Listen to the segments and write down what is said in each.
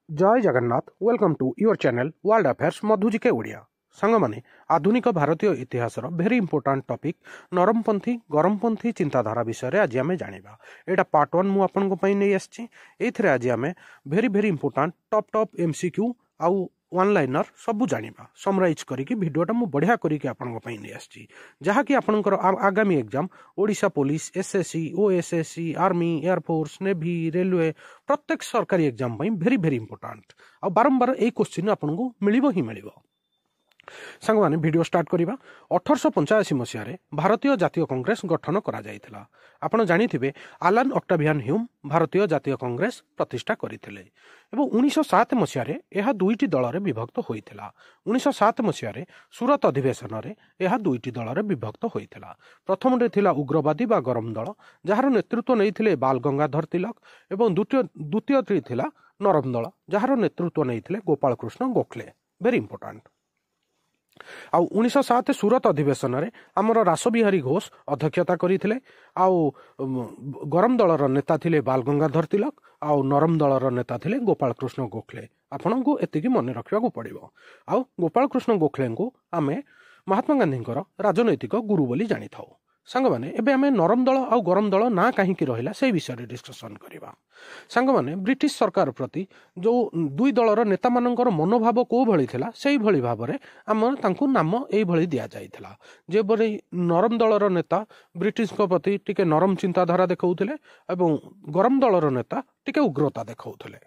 जय Jagannath welcome to your channel world affairs मधुजिके Odia song माने आधुनिक भारतीय इतिहास भेरी इंपोर्टाट टॉपिक नरमपंथी गरमपंथी चिंताधारा विषय आज आम जाना यहाँ पार्ट 1 मुझे नहीं आसी आज आम भेरी भेरी इंपोर्टाट टॉप एमसीक्यू आउ वन लाइनर सबू जाना समराइज करके भिडियोटा मुझे बढ़िया करके नहीं आसी जहाँकि आपंकर आगामी exam Odisha police SSC OSSC army air force navy railway प्रत्येक सरकारी एग्जाम भेरी भेरी इंपोर्टाट आ बारंबार यही क्वेश्चन आपको मिल ही मिल सांग माने वीडियो स्टार्ट करवा 1885 मसीह भारतीय जातीय कांग्रेस गठन करा जायतिला। आपण जानिथिबे आलान ऑक्टावियन ह्यूम भारतीय जातीय कांग्रेस प्रतिष्ठा करथिले एवं 1907 मसीह यह दुईटी दल रे विभक्त होइथिला। 1907 मसीह सूरत अधिवेशन रे यह दुईटी दल रे विभक्त होइथिला। प्रथम रे थिला उग्रवादी बा गरम दल जार नेतृत्व नैथिले बाल गंगाधर तिलक एवं द्वितीय रे थिला नरम दल जार नेतृत्व नैथिले गोपाल कृष्ण गोखले। Very important. आउ 1907 सूरत अधिवेशन रे आमर रासबिहारी घोष अध्यक्षता करथिले। आउ गरम दलर नेता थिले बाल गंगाधर तिलक आउ नरम दलर नेता थिले गोपाल कृष्ण गोखले। आपनकु एतिकी मन रखिया को पड़िबो। आउ गोपाल कृष्ण गोखले को आमे महात्मा गांधी राजनैतिक गुरु बोली जानी थाउ। सांग माने एबे आमे नरम दल आउ गरम दल ना कहीं रहिला से विषय डिस्कसन करिबा। सांग माने ब्रिटिश सरकार प्रति जो दुई दलर नेता मानकर मनोभाव को भली थिला सेही भली भाबरे आम तांकु नाम एही भली दिया जाइथिला। जे बरे नरम दलर नेता ब्रिटिश को प्रति टिके नरम चिंताधारा देखाउथिले एवं गरम दलर नेता टिके उग्रता देखाउथिले।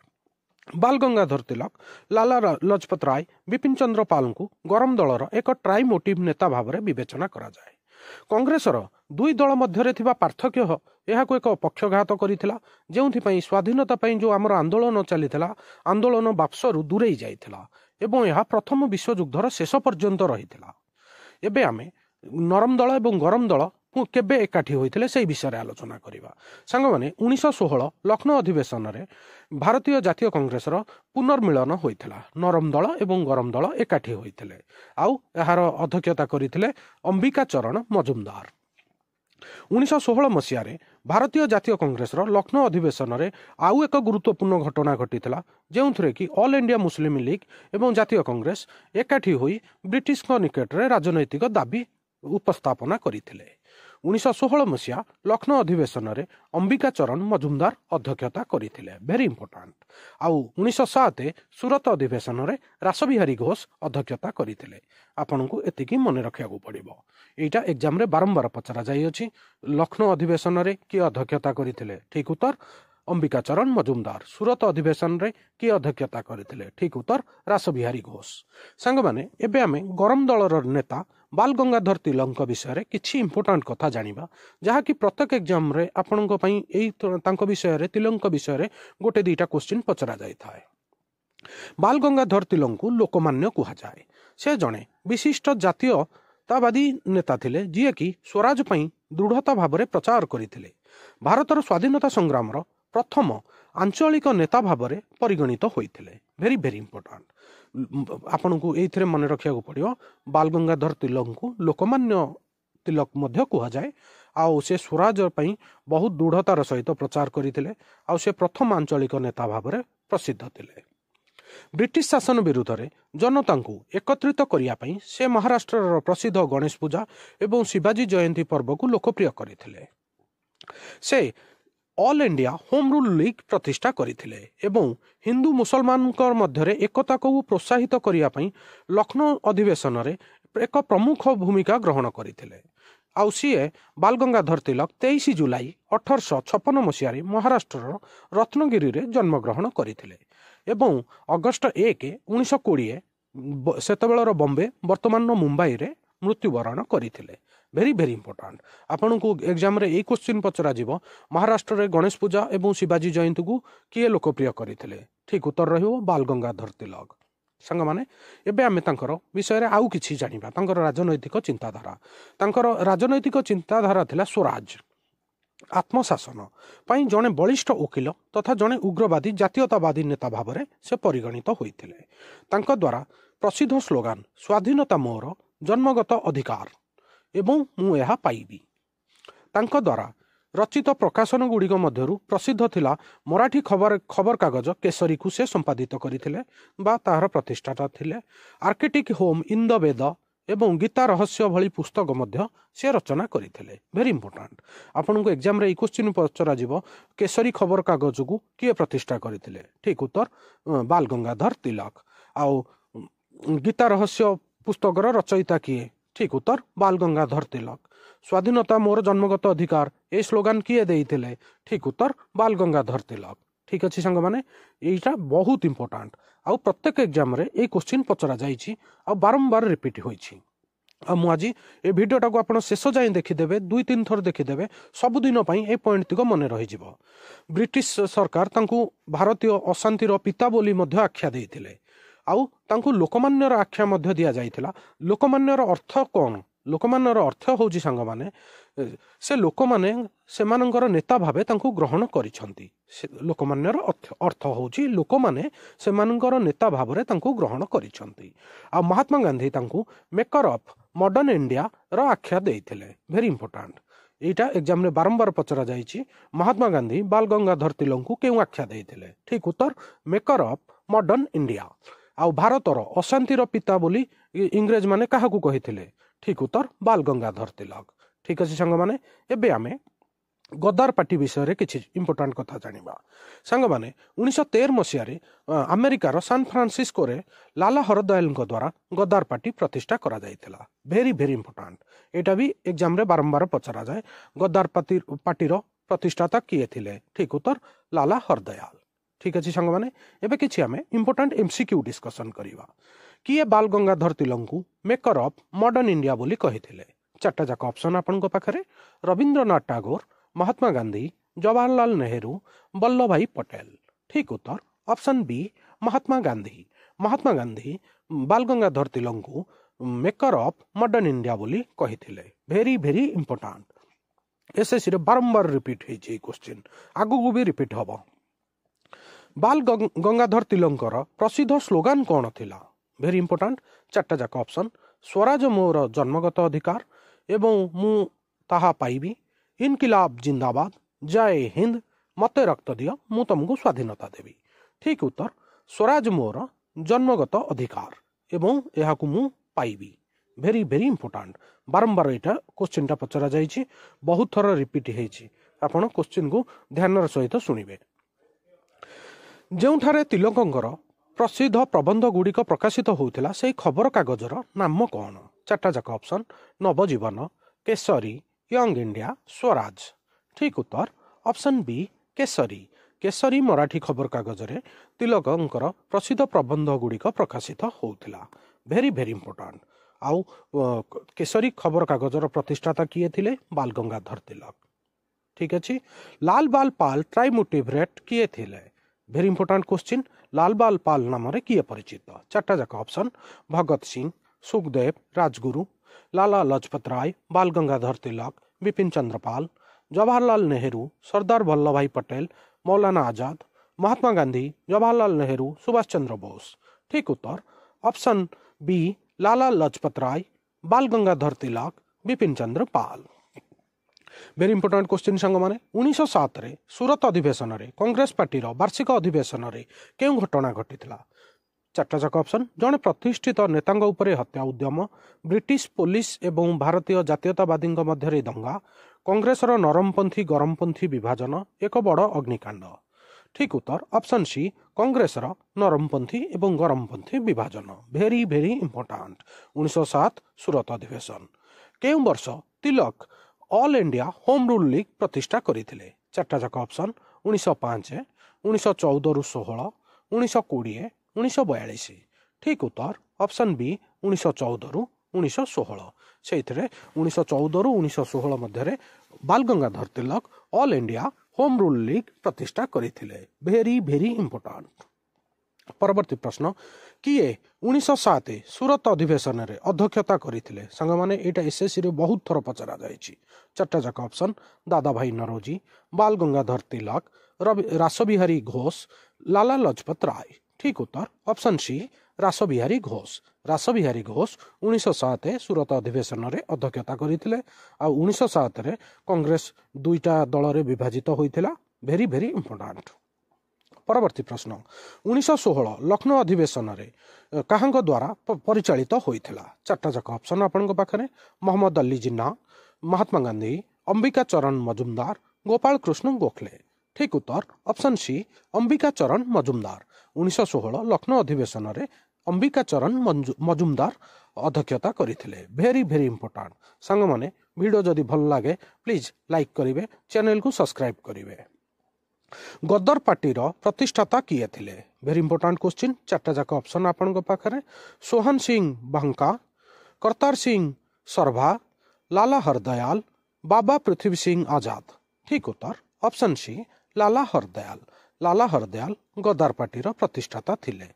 बाल गंगाधर तिलक लाला लजपत राय बिपिन चंद्र पाल को गरम दलर एक ट्राई मोटिव नेता भाव विवेचना करा जाए। कांग्रेसर दुई दल मध्य पार्थक्य यह एक पक्षघात करिथिला जेउथिपई स्वाधीनता पई जो आमर आंदोलन चलीथिला आंदोलन बापसरु दूरेई जाइथिला एवं यह प्रथम विश्वयुद्धर शेष पर्यंत रहिथिला। एबे आमे नरम दल एवं गरम दल केबे एकाठी होइथिले सेही विषय आलोचना करिबा। सांग माने 1916 लखनऊ अधिवेशन रे भारतीय जातीय कांग्रेसर पुनर्मिलन होइथिला। नरम दल एवं गरम दल एकाठी होइथिले आउ एहार अध्यक्षता करिथिले अंबिका चरण मजुमदार। 1916 मसीह भारतीय जातीय कांग्रेसर लखनऊ अधिवेशन रे आउ एक गुरुत्वपूर्ण घटना घटिथिला जेउथरे कि ऑल इंडिया मुस्लिम लीग एवं जातीय कांग्रेस एकाठी होई ब्रिटिश निकट रे राजनैतिक दाबी उपस्थापना करथिले। 1916 मसीहा लखनऊ अधिवेशन रे अंबिका चरण मजुमदार अध्यक्षता करथिले। Very important. आउ 1907 सूरत अधिवेशन रे रासबिहारी घोष अध्यक्षता करथिले। आपनकु एतिकी मन रखिया को पड़िबो। एटा एग्जाम रे बारंबार पचरा जाई अछि। लखनऊ अधिवेशन रे की अध्यक्षता करथिले? ठीक उत्तर अंबिका चरण मजुमदार। सूरत अधिवेशन रे की अध्यक्षता करथिले? ठीक उत्तर रासबिहारी घोष। सांग माने एबे आमे गरम दलर नेता बाल गंगाधर तिलक विषय किछि इंपोर्टाट कथा जानिबा जहाँ कि प्रत्येक एग्जाम रे आपनक पई एई तांको विषय रे तिलक विषय रे गोटे दुईटा क्वेश्चन पचरा जाय थाए। बाल गंगाधर तिलक को लोकमान्य कुहा जाए। से जणे विशिष्ट जातीयतावादी नेता थिले जिए कि स्वराज पई दृढ़ता भाव प्रचार करथिले। भारतर स्वाधीनता संग्राम प्रथम आंचलिक नेता भाव परिगणित होइथिले। Very very important. आपन को एइथरे मन रखिया को पड़ियो। बाल गंगाधर तिलक को लोकमान्य तिलक मध्य कुहा जाए। आउ से स्वराज पई बहुत दृढ़तार सहित प्रचार करथिले। आउ से प्रथम आंचलिक नेता भाव प्रसिद्ध थिले। ब्रिटिश शासन विरुद्ध रे जनता को एकत्रित करिया पई से महाराष्ट्र प्रसिद्ध गणेश पूजा एवं शिवाजी जयंती पर्व को लोकप्रिय करथिले। से all India home rule league प्रतिष्ठा करथिले एवं हिंदू मुसलमान मध्य एकता को प्रोत्साहित करिया पई लखनऊ अधिवेशन रे एक प्रमुख भूमिका ग्रहण करथिले। आउ सीए बाल गंगाधर तिलक 23 जुलाई 1856 मसीह महाराष्ट्र रत्नगिरी रे जन्म ग्रहण करथिले एवं अगस्ट 1 1920 सेतबेलर बॉम्बे वर्तमान मुंबई रे मृत्युवरण करथिले। Very very important. आपन को एग्जाम रे ए क्वेश्चन पचरा जीवो महाराष्ट्र रे गणेश पूजा एवं शिवाजी जयंती को किए लोकप्रिय करथिले? ठीक उत्तर रहिबो बाल गंगाधर तिलक। सांग माने एबे आमे तांकर विषय रे आउ किछि जानिबा। तांकर राजनैतिक चिंताधारा थिला स्वराज आत्मशासन पई जणे बलिष्ठ वकील तथा जणे उग्रवादी जातीयतावादी नेता भाव से परिगणित होइथिले। तांका द्वारा प्रसिद्ध स्लोगान स्वाधीनता मोर जन्मगत अधिकार एवं मु एहा पाइबी। तांका द्वारा रचित प्रकाशन गुड़िक मध्यरु प्रसिद्ध थिला मराठी खबर कागज केसरी को से संपादित करथिले बा ताहार प्रतिष्ठाता थिले। आर्किटिक होम इन द वेद एवं गीता रहस्य भली पुस्तक मध्य से रचना करथिले। वेरी इंपोर्टेंट आपन को एग्जाम रे क्वेश्चन पचरा जीवो केसरी खबर कागज को किए प्रतिष्ठा करथिले। ठीक उत्तर बाल गंगाधर तिलक। आउ गीता रहस्य पुस्तकर रचयिता किए? ठीक उत्तर बाल गंगाधर तिलक। स्वाधीनता मोर जन्मगत अधिकार ए स्लोगान किए देइथिले? ठीक उत्तर बाल गंगाधर तिलक। ठीक अच्छे सांग माने एटा बहुत इंपोर्टेंट आउ प्रत्येक एग्जाम रे ए क्वेश्चन पचरा जाइछि आ बारंबार रिपीट होइछि। आ मु आज ए वीडियोटा को आपण शेष जाए देखिदेबे 2-3 थर देखिदेबे सबुदिन पई ए पॉइंट तिक मने रहि जिवो। ब्रिटिश सरकार तांकु भारतीय अशांतिर पिता बोली मध्य आख्या देइथिले आउ तांकु लोकमान्यर आख्या मध्य दिया जाइथिला। लोकमान्यर अर्थ कोन? लोकमान्यर अर्थ होउछि सांग माने से लोक माने सेमानंकर नेता भाबे तांकु ग्रहण करिसंती। लोकमान्यर अर्थ होउछि लोक माने सेमानंकर नेता भाबरे तांकु ग्रहण करिसंती। आ महात्मा गांधी तांकु मेकर ऑफ मॉडर्न इंडिया रो आख्या देइथिले। वेरी इंपोर्टेंट एटा एग्जाम रे बारंबार पचरा जाइछि। महात्मा गांधी बाल गंगाधर तिलक केउ आख्या देइथिले? ठीक उत्तर मेकर ऑफ मॉडर्न इंडिया। आउ भारतर अशांतिर पिता बोली इंग्रेज माने काहाकू कहिथिले? ठीक उत्तर बाल गंगाधर तिलक। ठीक अच्छे सांग माने एबे आमे गद्दार पार्टी विषय रे किछि इंपोर्टेंट कथा जानिबा। सांग माने 1913 मसिया रे अमेरिकार सान फ्रांसिस्को रे लाला हरदयाल द्वारा गद्दार पार्टी प्रतिष्ठा करा जाइथिला। वेरी वेरी इंपोर्टेंट एटा भी एग्जाम रे बारंबार पचरा जाए। गद्दार पार्टी रो प्रतिष्ठाता किए थिले? ठीक उत्तर लाला हरदयाल। ठीक अच्छे सांग माने एबे किछि आमे इंपोर्टेंट एमसीक्यू डिस्कशन करिवा। किए बाल गंगाधर तिलक को मेकर ऑफ मॉडर्न इंडिया बोली कहिथिले? चारटा जाक ऑप्शन आपन को पाखरे रविंद्रनाथ टैगोर, महात्मा गांधी, जवाहरलाल नेहरू, वल्लभ भाई पटेल। ठीक उत्तर ऑप्शन बी महात्मा गांधी। महात्मा गांधी बाल गंगाधर तिलक को मेकर ऑफ मॉडर्न इंडिया बोली कहिथिले। वेरी वेरी इंपोर्टेंट एसएससी रे बारंबार रिपीट होइछि क्वेश्चन आगु भी रिपीट हबो। बाल गंगाधर तिलकर प्रसिद्ध स्लोगान कौन थिला? वेरी इंपोर्टेंट चारटा जाक ऑप्शन स्वराज मोर जन्मगत अधिकार एवं मु ताहा पाइबी, इनकिलाब जिंदाबाद, जय हिंद, मते रक्त दियो मु तुमको स्वाधीनता देवी। ठीक उत्तर स्वराज मोर जन्मगत अधिकार एवं एहाकु मु पाइबी। वेरी वेरी इंपोर्टेंट बारंबार एटा क्वेश्चनटा पचरा जाइछि बहुत थर रिपीट हेछि। आपण क्वेश्चन को ध्यान सहित सुनिबे। जोठारे तिलकंकर प्रसिद्ध प्रबंध गुड़िक प्रकाशित होउथिला से खबर कागजर नाम कौन? चारटा जाक ऑप्शन नवजीवन, केसरी, यंग इंडिया, स्वराज। ठीक उत्तर ऑप्शन बी केसरी। केसरी मराठी खबर कागज रे तिलकंकर प्रसिद्ध प्रबंध गुड़िक प्रकाशित होउथिला। वेरी वेरी इंपोर्टेंट आउ केसरी खबर कागजर प्रतिष्ठाता किए थिले? बाल गंगाधर तिलक। ठीक अछि। लाल बाल पाल ट्राइमोटिव रेट किए थिले? वेरी इंपोर्टेंट क्वेश्चन लाल बाल पाल नाम रे किए परिचित? चारटा जाक ऑप्शन भगत सिंह, सुखदेव, राजगुरु, लाला लजपत राय, बाल गंगाधर तिलक, बिपिन चंद्र पाल, जवाहरलाल नेहरू, सरदार वल्लभ भाई पटेल, मौलाना आजाद, महात्मा गांधी, जवाहरलाल नेहरू, सुभाष चंद्र बोस। ठीक उत्तर ऑप्शन बी लाला लजपत राय, बाल गंगाधर तिलक, Bipin Chandra Pal. Very important question सांग माने 1907 रे सूरत अधिवेशन रे कांग्रेस पार्टी रो वार्षिक अधिवेशन रे केउ घटना घटितला? चारटा जाक ऑप्शन जने प्रतिष्ठित नेतांग उपरे हत्या उद्यम, ब्रिटिश पुलिस एवं भारतीय जातीयतावादी मध्य दंगा, कांग्रेस रो नरमपंथी गरमपंथी विभाजन, एक बड़ अग्निकांड। ठीक उत्तर ऑप्शन सी कांग्रेस रो नरमपंथी एवं गरमपंथी विभाजन। वेरी वेरी इंपोर्टेंट 1907 सूरत अधिवेशन। केउ वर्ष Tilak all India home rule league प्रतिष्ठा करथिले? चारटा जाक ऑप्शन 1905, 1914 रु 16, 1920, 1942। ठीक उत्तर ऑप्शन बी 1914 रु 1916। सेइथरे 1914 रु 1916 मध्यरे Bal Gangadhar Tilak all India home rule league प्रतिष्ठा करथिले। Very very important. परवर्ती प्रश्न किए 1907 सूरत अधिवेशन रे अध्यक्षता करथिले? संग माने एटा एसएससी रे बहुत थर पचरा जायछि। चारटा जाक ऑप्शन दादा भाई नरोजी, बाल गंगाधर तिलक, रासबिहारी घोष, लाला लजपत राय। ठीक उत्तर ऑप्शन सी रासबिहारी घोष। रासबिहारी घोष 1907 सूरत अधिवेशन में अध्यक्षता करते। 1907 कांग्रेस दुईटा दल में विभाजित होता। भेरी भेरी इंपोर्टाट। परवर्ती प्रश्न 1916 लखनऊ अधिवेशन में काहांक द्वारा परिचालित होता। चार्टा जाक ऑप्शन आपन पाखरे। मोहम्मद अली जिन्ना, महात्मा गांधी, अंबिका चरण मजुमदार, गोपाल कृष्ण गोखले। ठीक उत्तर ऑप्शन सी अंबिका चरण मजुमदार। 1916 लखनऊ अधिवेशन में अंबिका चरण मजुमदार अध्यक्षता करते। भेरी भेरी इंपोर्टाट। सांग माने वीडियो जदि भल लगे प्लीज लाइक करेंगे, चैनल को सब्सक्राइब करेंगे। गदर पार्टी प्रतिष्ठाता किए थे। Very important question. चार्टा जाक ऑप्शन आपन पाखरे। सोहन सिंह बंका, करतार सिंह सरभा, लाला हरदयाल, बाबा पृथ्वी सिंह आजाद। ठीक उत्तर ऑप्शन सी लाला हरदयाल। लाला हरदयाल गद्दार पार्टी प्रतिष्ठाता थिले।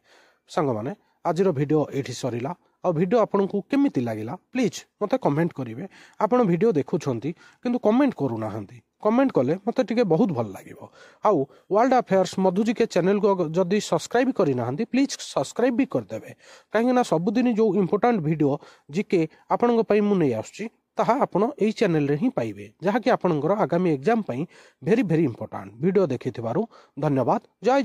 सांग माने आजिर वीडियो एठी सरिला। आ वीडियो आपन को केमिति लागिला प्लीज मते कमेंट करिवे। आपन वीडियो देखुछंती किंतु कमेंट करू नाहंती। कमेंट कले मते टिके बहुत भल लागिवो। आउ वर्ल्ड अफेयर्स मधुजी के चैनल को जदि सब्सक्राइब करि नाहंती प्लीज सब्सक्राइब भी कर देबे। काहे ना सबुदिन जो इंपोर्टेंट वीडियो जिके आपन पई मु नै आछी ताहा आपण एई चैनल रे ही पाइबे, जहा कि आपनकर आगामी एग्जाम पई भेरी भेरी इंपोर्टेंट। वीडियो देखिथिबारु धन्यवाद। जय